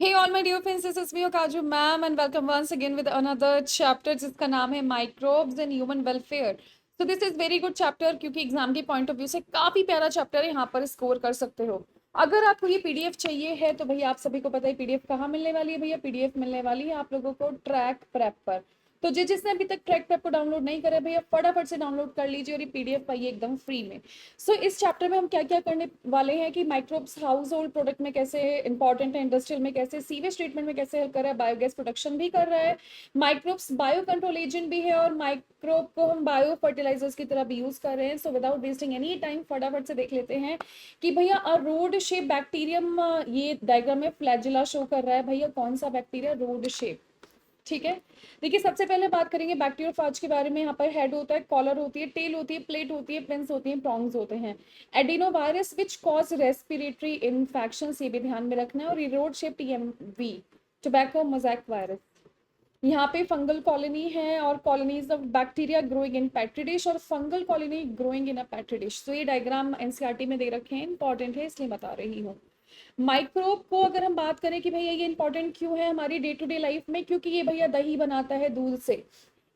Hey all my dear friends, this is me Kaju ma'am and welcome once again with another chapter जिसका नाम है Microbes and Human Welfare. So this is very good chapter क्योंकि exam के point of view से काफी प्यारा chapter है, यहाँ पर स्कोर कर सकते हो। अगर आपको ये पीडीएफ चाहिए है तो भैया आप सभी को पता है पीडीएफ कहाँ मिलने वाली है। भैया पीडीएफ मिलने वाली है आप लोगों को ट्रैक प्रेप पर। तो जिसने अभी तक ट्रैक प्रेप को डाउनलोड नहीं करा भैया फटाफट से डाउनलोड कर लीजिए और ये पीडीएफ पाइए एकदम फ्री में। सो इस चैप्टर में हम क्या क्या करने वाले हैं कि माइक्रोब्स हाउस होल्ड प्रोडक्ट में कैसे इंपॉर्टेंट है, इंडस्ट्रियल में कैसे, सीवेज ट्रीटमेंट में कैसे हेल्प कर रहा है, बायोगैस प्रोडक्शन भी कर रहा है, माइक्रोब्स बायो कंट्रोल एजेंट भी है और माइक्रोब को हम बायो फर्टिलाइजर्स की तरह भी यूज कर रहे हैं। So without wasting any time फटाफट से देख लेते हैं कि भैया रोड शेप बैक्टीरियम, ये डायग्राम में फ्लैजिला शो कर रहा है। भैया कौन सा बैक्टीरिया? Rod shape. ठीक है, देखिए सबसे पहले बात करेंगे बैक्टीरियोफाज के बारे में। यहाँ पर हेड होता है, कॉलर होती है, टेल होती है, प्लेट होती है, पिंस होती है, प्रॉन्ग्स होते हैं। Adenovirus which cause respiratory infection, ये भी ध्यान में रखना है। और ये rod shape TMV, tobacco mosaic virus. यहाँ पे फंगल कॉलोनी है और colonies of bacteria growing in petri dish और fungal colony growing in a petri dish. तो ये डायग्राम एनसीईआरटी में दे रखे हैं, इंपॉर्टेंट है इसलिए बता रही हूँ। माइक्रोब को अगर हम बात करें कि भैया ये इंपॉर्टेंट क्यों है हमारी डे टू डे लाइफ में, क्योंकि ये भैया दही बनाता है दूध से।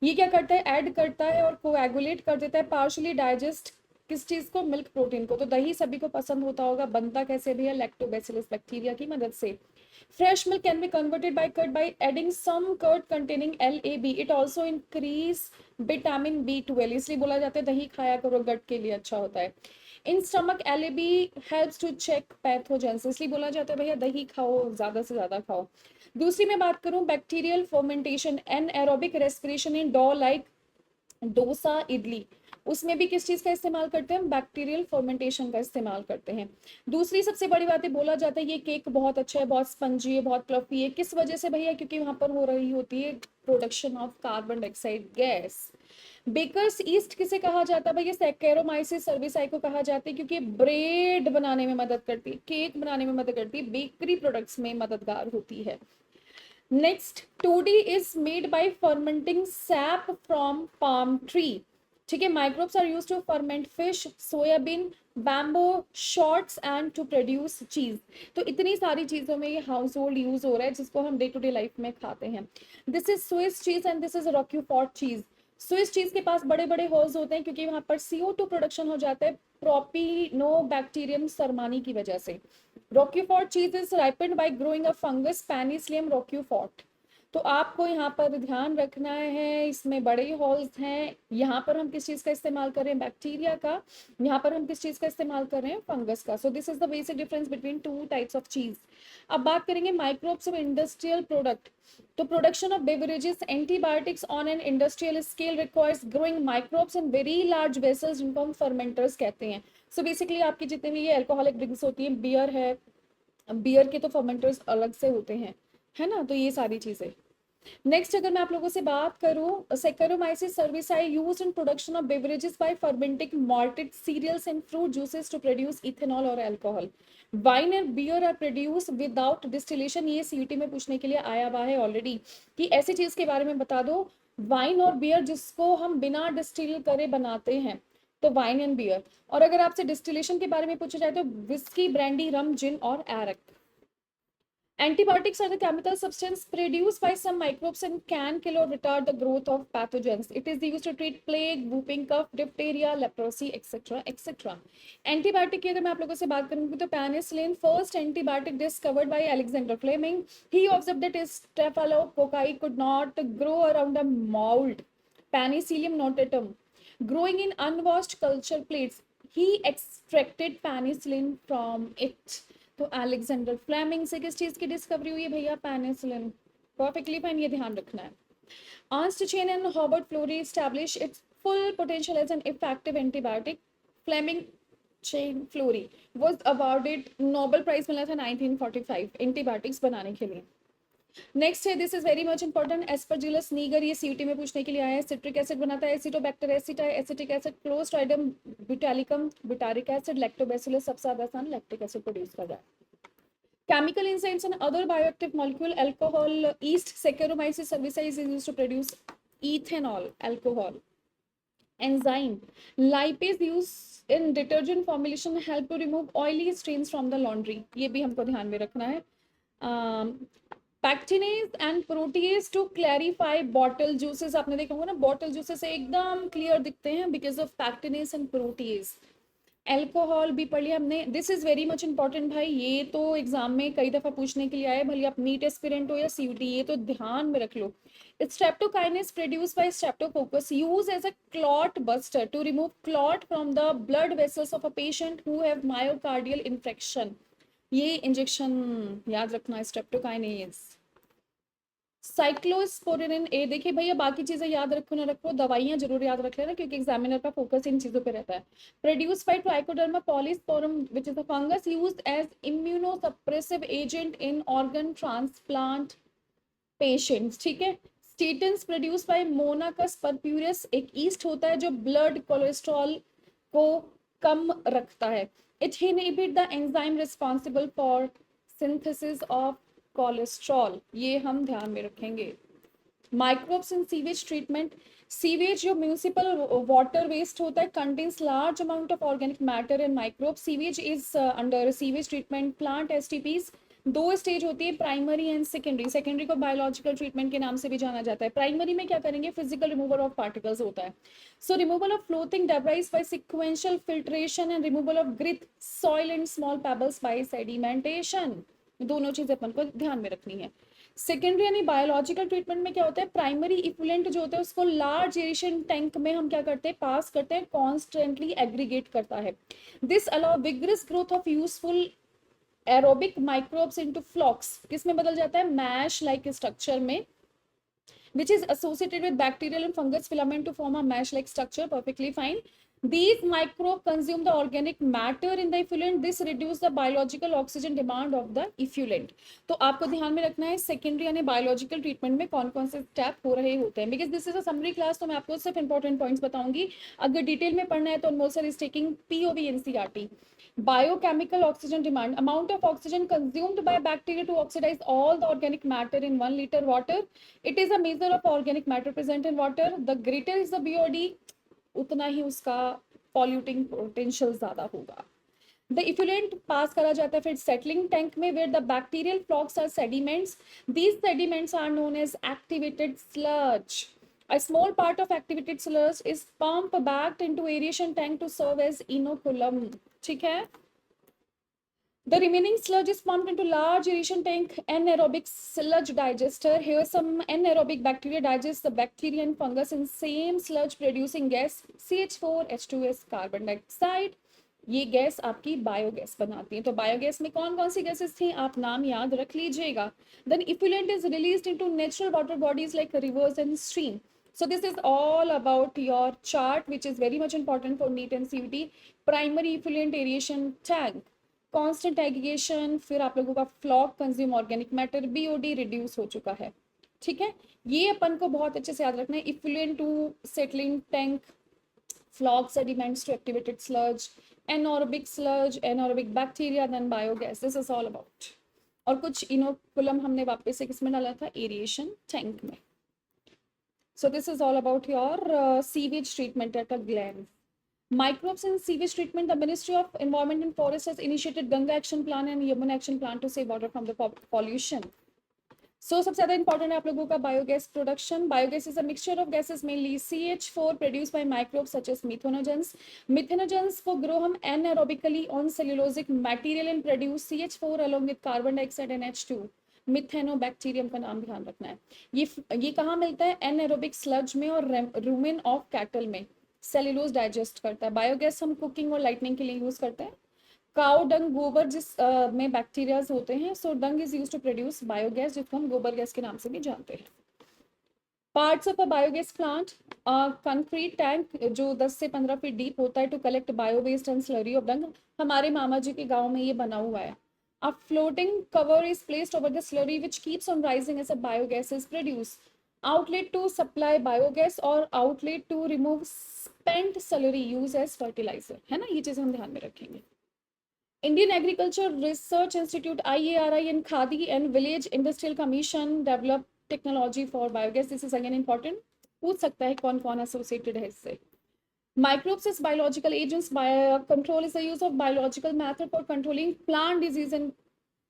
ये क्या करता है? ऐड करता है और कोएगुलेट कर देता है, पार्शली डाइजेस्ट किस चीज को? मिल्क प्रोटीन को। तो दही सभी को पसंद होता होगा, बनता कैसे भैया? लैक्टोबैसिलस बैक्टीरिया की मदद से। Fresh milk can be converted by curd by adding some curd containing LAB. It also increase vitamin B12, इसलिए बोला जाता है दही खाया करो, गट के लिए अच्छा होता है। In stomach LAB helps to check pathogens, इसलिए बोला जाता है भैया दही खाओ, ज्यादा से ज्यादा खाओ। दूसरी मैं बात करूं bacterial fermentation and aerobic respiration in do like dosa, idli, उसमें भी किस चीज का इस्तेमाल करते हैं? बैक्टीरियल फर्मेंटेशन का इस्तेमाल करते हैं। दूसरी सबसे बड़ी बात है, बोला जाता है ये केक बहुत अच्छा है, बहुत स्पंजी है, बहुत फ्लफी है। किस वजह से भैया? क्योंकि वहां पर हो रही होती है production of carbon dioxide gas. Baker's yeast किसे कहा जाता है भैया? सैकेरोमाइसिस सर्विसाई को कहा जाता है, क्योंकि ब्रेड बनाने में मदद करती है, केक बनाने में मदद करती है, बेकरी प्रोडक्ट्स में मददगार होती है। Next, 2D is made by fermenting sap from palm tree. ठीक है, microbes are used to ferment fish, soybean, bamboo shoots and to produce cheese. तो इतनी सारी चीजों में ये हाउस होल्ड यूज हो रहा है जिसको हम डे टू डे लाइफ में खाते हैं। This is Swiss cheese and this is Roquefort cheese. Swiss चीज के पास बड़े बड़े होल्स होते हैं क्योंकि वहां पर CO2 प्रोडक्शन हो जाता है प्रोपिनोबैक्टीरियम सरमानी की वजह से। Roquefort cheese is ripened by growing a fungus Penicillium Roquefort. तो आपको यहाँ पर ध्यान रखना है, इसमें बड़े होल्स हैं। यहाँ पर हम किस चीज का इस्तेमाल कर रहे हैं? बैक्टीरिया का। यहाँ पर हम किस चीज का इस्तेमाल कर रहे हैं? फंगस का। सो this is the basic difference between two types of चीज। अब बात करेंगे माइक्रोब्स ऑफ इंडस्ट्रियल प्रोडक्ट। तो production of beverages antibiotics on an industrial scale requires growing microbes in very large vessels, जिनको हम फर्मेंटर्स कहते हैं। सो बेसिकली आपकी जितनी भी ये अल्कोहलिक ड्रिंक्स होती है, बियर है, बियर के तो फर्मेंटर्स अलग से होते हैं, है ना। तो ये सारी चीजें। नेक्स्ट अगर मैं आप लोगों से बात करूं, Saccharomyces cerevisiae used in production of beverages by fermenting malted cereals and fruit juices to produce ethanol और alcohol. Wine and beer are produce without distillation. ये सीईटी में पूछने के लिए आया हुआ है ऑलरेडी कि ऐसी चीज के बारे में बता दो, वाइन और बियर जिसको हम बिना डिस्टिल करे बनाते हैं, तो वाइन एंड बियर। और अगर आपसे डिस्टिलेशन के बारे में पूछा जाए तो विस्की, ब्रांडी, रम, जिन और एरक। Antibiotics are the chemical substance produced by some microbes and can kill or retard the growth of pathogens. It is used to treat plague, whooping cough, diphtheria, leprosy, etc. etc. Antibiotic की अगर मैं आप लोगों से बात करूंगी तो penicillin, first antibiotic discovered by Alexander Fleming. He observed that Staphylococci could not grow around a mold, Penicillium notatum, growing in unwashed culture plates. He extracted penicillin from it. तो अलेक्जेंडर फ्लेमिंग से किस चीज की discovery हुई है भैया? Penicillin. Perfectly fine, ये ध्यान रखना है। Ernst Chain and Howard Florey establish its full potential as an effective antibiotic. Fleming, Chain, Florey was awarded, Nobel prize मिला था 1945 एंटीबायोटिक्स बनाने के लिए। नेक्स्ट है, this is very much important, Aspergillus niger, ये सीयूटी में पूछने के लिए आया है। सिट्रिक एसिड बनाता है, Acetobacter aceti, acetic acid, Clostridium butylicum, butyric acid, Lactobacillus, सबसे ज्यादा आसान लैक्टिक एसिड प्रोड्यूस कर रहा है। Chemical enzymes and other bioactive molecule, alcohol, yeast, Saccharomyces cerevisiae is used to produce ethanol, alcohol. Enzyme, lipase used in detergent formulation help to remove oily stains from the laundry. ये भी हमको ध्यान में रखना है। Pectinase and proteases to clarify bottle juices, आपने देखा होगा ना बॉटल जूसेस एकदम क्लियर दिखते हैं because of pectinase and proteases. Alcohol भी पढ़ लिया हमने, this is very much important भाई, ये तो एग्जाम में कई दफा पूछने के लिए आए, भले आप नीट एस्पिरेंट हो या सीयूटी, ये तो ध्यान में रख लो। Streptokinase produce by Streptococcus use as a clot buster to remove clot from the blood vessels of a patient who have myocardial infection. ये इंजेक्शन याद रखना, स्ट्रेप्टोकाइनेस। साइक्लोस्पोरिन ए, देखिए भैया बाकी चीजें याद रखो ना रखो, दवाइयां जरूर याद रख लेना क्योंकि एग्जामिनर का फोकस इन चीजों पे रहता है। Produce by Trichoderma polysporum which is a fungus used as immunosuppressive agent in organ transplant patients, ठीक है। Statins produce by Monascus purpureus, एक ईस्ट होता है जो ब्लड कोलेस्ट्रॉल को कम रखता है। It inhibit the enzyme responsible for synthesis of cholesterol, ये हम ध्यान में रखेंगे। Microbes in sewage treatment, sewage जो म्यूनिसिपल वाटर वेस्ट होता है contains large amount of organic matter and microbe. Sewage is under sewage treatment plant STPs. दो stage होती है, प्राइमरी एंड सेकेंडरी। सेकेंडरी को बायोलॉजिकल ट्रीटमेंट के नाम से भी जाना जाता है। प्राइमरी में क्या करेंगे, फिजिकल रिमूवल ऑफ पार्टिकल्स होता है। So removal of floating debris by sequential filtration and removal of grit soil and small pebbles by sedimentation, दोनों चीजें अपन को ध्यान में रखनी है। सेकेंडरी यानी बायोलॉजिकल ट्रीटमेंट में क्या होता है, प्राइमरी इफ्लुएंट जो होता है उसको लार्ज एरेशन टैंक में हम क्या करते हैं, पास करते हैं, कॉन्स्टेंटली एग्रीगेट करता है। This allow vigorous growth of useful aerobic microbes into flocs, किसमें बदल जाता है, मैश लाइक स्ट्रक्चर में, which is associated with bacterial and fungus filament to form a mesh-like structure, perfectly fine. These microbes consume the organic matter in the effluent. This reduces the biological oxygen demand of the effluent. तो आपको ध्यान में रखना है secondary यानी biological treatment में कौन कौन से स्टेप हो रहे होते हैं, because this is a summary class, तो मैं आपको सिर्फ इंपॉर्टेंट पॉइंट्स बताऊंगी। अगर डिटेल में पढ़ना है तो Anmol sir is taking POV NCERT. Biochemical oxygen demand, amount of oxygen consumed by bacteria to oxidize all the organic matter in 1 liter water. It is a measure of organic matter present in water. The greater is the BOD, उतना ही उसका polluting potential ज्यादा होगा। The effluent पास करा जाता है फिर settling tank में, where the bacterial flocks are sediments. These sediments are known as activated sludge. A small part of activated sludge is pumped back into aeration tank to serve as inoculum, ठीक है। The remaining sludge is pumped into large aeration tank anaerobic sludge digester. Here some anaerobic bacteria digest the bacteria and fungus in same sludge producing gas CH4H2S carbon dioxide. ये gas आपकी biogas बनाती है। तो biogas में कौन कौन सी gases थी, आप नाम याद रख लीजिएगा। Then effluent is released into natural water bodies like rivers and stream. So this is all about your chart which is very much important for NEET and CUT. Primary effluent aeration tank, constant aggregation, फिर आप लोगों का floc consume organic matter, BOD reduce हो चुका है, ठीक है। ये अपन को बहुत अच्छे से याद रखना है, effluent to settling tank, floc sediments to activated sludge, anaerobic sludge, anaerobic bacteria, then biogas, this is all about. और कुछ इनोकुलम हमने वापस से किसमें डाला था, एरिएशन टैंक में। So this is all about your sewage treatment at a glance. Microbes in sewage treatment, the Ministry of Environment and Forest has initiated Ganga Action Plan and Yamuna Action Plan to save water from the pollution. So सबसे ज़्यादा important है आप लोगों का biogas production. Biogas is a mixture of gases mainly CH4 produced by microbes such as methanogens. Methanogens को grow हम anaerobically on cellulosic material and produce CH4 along with carbon dioxide and H2. Methanobacterium का नाम ध्यान रखना है। ये कहाँ मिलता है, एनाएरोबिक स्लज में और रूमेन ऑफ कैटल में। सेल्यूलोज डाइजेस्ट करता है। बायोगैस हम कुकिंग और लाइटनिंग के लिए यूज करते हैं। काउ डंग, गोबर जिस में बैक्टीरियाज होते हैं, so dung is use to produce biogas, जिसको हम गोबर गैस के नाम से भी जानते हैं। Parts of a biogas plant, concrete tank जो 10 से 15 फीट डीप होता है to collect bio waste and slurry of dung, हमारे मामा जी के गाँव में ये बना हुआ है। A floating cover is placed over the slurry which keeps on rising as a biogas is produced. Outlet to supply biogas और outlet to remove spent slurry use as fertilizer, है ना, ये चीज़ हम ध्यान में रखेंगे। Indian Agriculture Research Institute IARI and Khadi and Village Industrial Commission develop technology for biogas. This is again important. पूछ सकता है कौन कौन associated है इससे। Microbes as biological agents. Biocontrol is the use of biological method for controlling plant disease and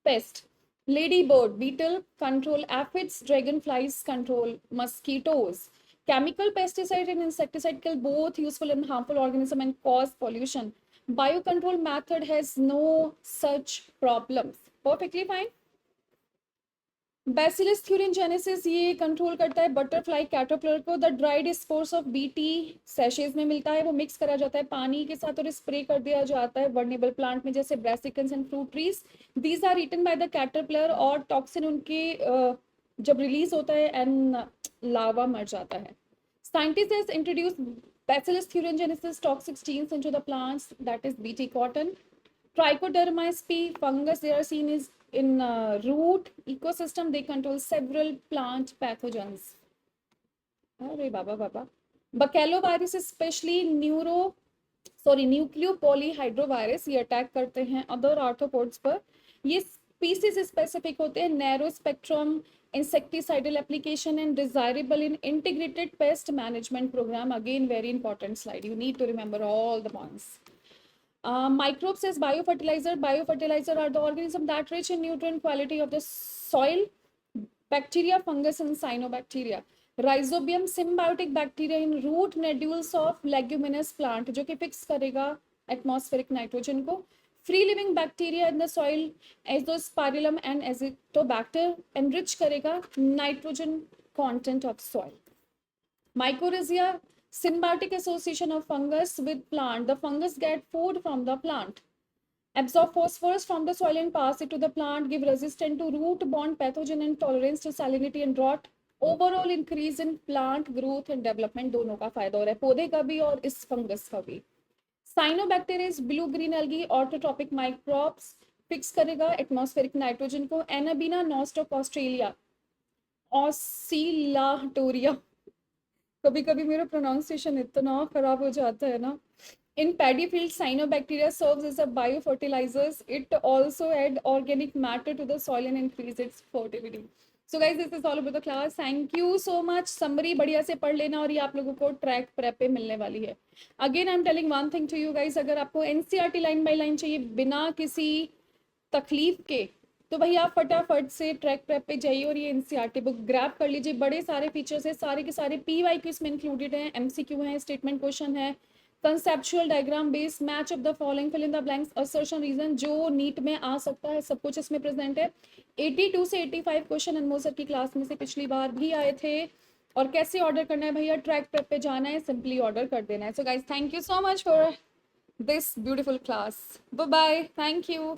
pest. Ladybird, beetle control aphids, dragonflies control mosquitoes. Chemical pesticide and insecticide kill both useful and harmful organisms and cause pollution. Biocontrol method has no such problems. Perfectly fine. Bacillus thuringiensis ये control करता है butterfly caterpillar को. The dried spores of BT सैशेज में मिलता है, वो mix करा जाता है पानी के साथ और स्प्रे कर दिया जाता है वर्नेबल प्लांट में जैसे brassicas and fruit trees. These are eaten by the caterpillar और टॉक्सिन उनके जब रिलीज होता है एंड लावा मर जाता है. Scientists has introduced Bacillus thuringiensis toxic genes into the plants, that is Bt cotton. Trichoderma sp fungus they are seen is in root ecosystem. They control several plant pathogens. अरे बाबा बाबा. Baccalovirus especially न्यूक्लियोपॉलीहाइड्रोवायरस ये attack करते हैं other arthropods पर. ये species specific होते हैं, narrow spectrum insecticidal application and desirable in integrated pest management program. Again very important slide, you need to remember all the points. Microbes as biofertilizer are the organism that rich in nutrient quality of the soil. Bacteria, fungus and cyanobacteria. Rhizobium symbiotic bacteria in root nodules of leguminous plant जो कि fix करेगा atmospheric nitrogen को. Free living bacteria in the soil azospirillum and azotobacter enrich करेगा nitrogen content of soil. Mycorrhiza symbiotic association of fungus with plant. The fungus get food from the plant, absorb phosphorus from the soil and pass it to the plant, give resistance to root borne pathogen and tolerance to salinity and drought. Overall increase in plant growth and development. दोनों का फायदा हो रहा है, पौधे का भी और इस फंगस का भी. Cyanobacteria is blue green algae autotrophic microbes, fix करेगा एटमॉस्फेरिक नाइट्रोजन को. एनाबीना नॉस्टॉक ऑस्ट्रेलिया ऑसिलाटोरिया, कभी कभी मेरा प्रोनाउंसिएशन इतना खराब हो जाता है ना. In paddy fields, cyanobacteria serves as a biofertilizers. It also add organic matter to the soil and increase its fertility. So guys, this is all about the class. Thank you so much. Summary बढ़िया से पढ़ लेना और ये आप लोगों को track prep पे मिलने वाली है. Again, I'm telling one thing to you guys. अगर आपको NCERT लाइन बाय लाइन चाहिए बिना किसी तकलीफ के, तो भाई आप फटाफट से ट्रैक प्रेप पे जाइए और ये NCERT बुक ग्रैब कर लीजिए. बड़े सारे फीचर्स है, सारे के सारे PYQ इसमें इंक्लूडेड हैं, MCQ है, स्टेटमेंट क्वेश्चन है, conceptual diagram based, match of the following, fill in the blanks, assertion reason जो नीट में आ सकता है, सब कुछ इसमें प्रेजेंट है. 82 से 85 क्वेश्चन अनमोल सर की क्लास में से पिछली बार भी आए थे. और कैसे ऑर्डर करना है भैया, ट्रैक प्रेप पे जाना है, सिंपली ऑर्डर कर देना है. So guys thank you so much for this beautiful class. Bye bye, thank you.